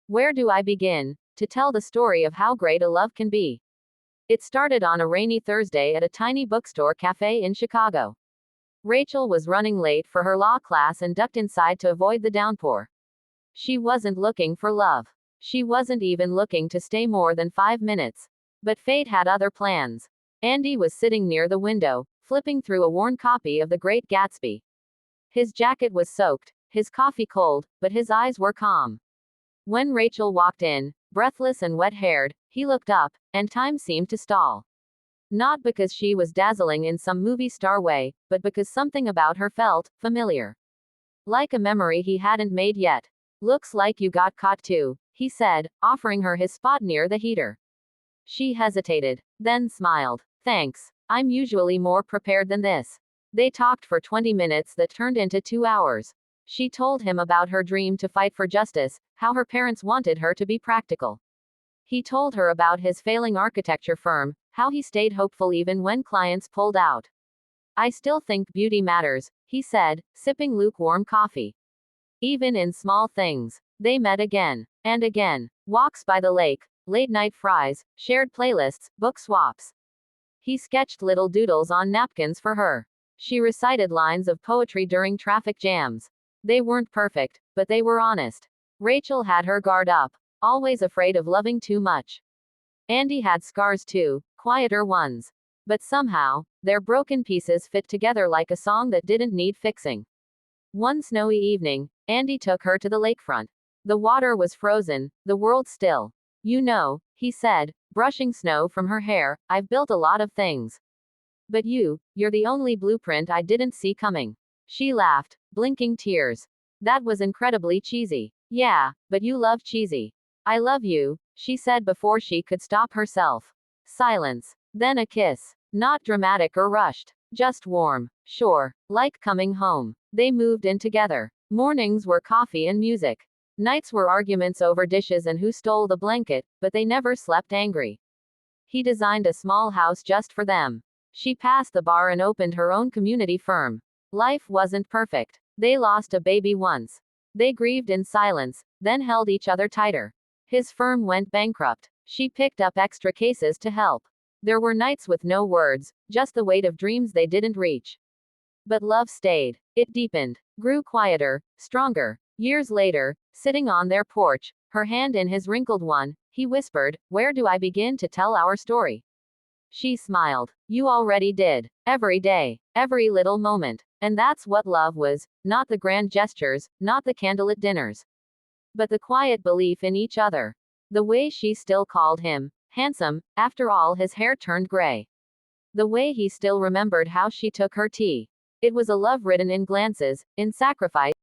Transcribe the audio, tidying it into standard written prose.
Where do I begin to tell the story of how great a love can be? It started on a rainy Thursday at a tiny bookstore cafe in Chicago. Rachel was running late for her law class and ducked inside to avoid the downpour. She wasn't looking for love. She wasn't even looking to stay more than 5 minutes. But fate had other plans. Andy was sitting near the window, flipping through a worn copy of The Great Gatsby. His jacket was soaked, his coffee cold, but his eyes were calm. When Rachel walked in, breathless and wet-haired, he looked up, and time seemed to stall. Not because she was dazzling in some movie star way, but because something about her felt familiar. Like a memory he hadn't made yet. Looks like you got caught too, he said, offering her his spot near the heater. She hesitated, then smiled. Thanks. I'm usually more prepared than this. They talked for 20 minutes that turned into 2 hours. She told him about her dream to fight for justice, how her parents wanted her to be practical. He told her about his failing architecture firm, how he stayed hopeful even when clients pulled out. I still think beauty matters, he said, sipping lukewarm coffee. Even in small things. They met again and again. Walks by the lake, late night fries, shared playlists, book swaps. He sketched little doodles on napkins for her. She recited lines of poetry during traffic jams. They weren't perfect, but they were honest. Rachel had her guard up, always afraid of loving too much. Andy had scars too, quieter ones. But somehow, their broken pieces fit together like a song that didn't need fixing. One snowy evening, Andy took her to the lakefront. The water was frozen, the world still. You know, he said, brushing snow from her hair, I've built a lot of things. But you're the only blueprint I didn't see coming. She laughed, blinking tears. That was incredibly cheesy. Yeah, but you love cheesy. I love you, she said before she could stop herself. Silence. Then a kiss. Not dramatic or rushed. Just warm. Sure. Like coming home. They moved in together. Mornings were coffee and music. Nights were arguments over dishes and who stole the blanket, but they never slept angry. He designed a small house just for them. She passed the bar and opened her own community firm. Life wasn't perfect. They lost a baby once. They grieved in silence, then held each other tighter. His firm went bankrupt. She picked up extra cases to help. There were nights with no words, just the weight of dreams they didn't reach. But love stayed. It deepened, grew quieter, stronger. Years later, sitting on their porch, her hand in his wrinkled one, he whispered, "Where do I begin to tell our story?" She smiled. You already did. Every day. Every little moment. And that's what love was, not the grand gestures, not the candlelit dinners. But the quiet belief in each other. The way she still called him handsome, after all his hair turned gray. The way he still remembered how she took her tea. It was a love written in glances, in sacrifice.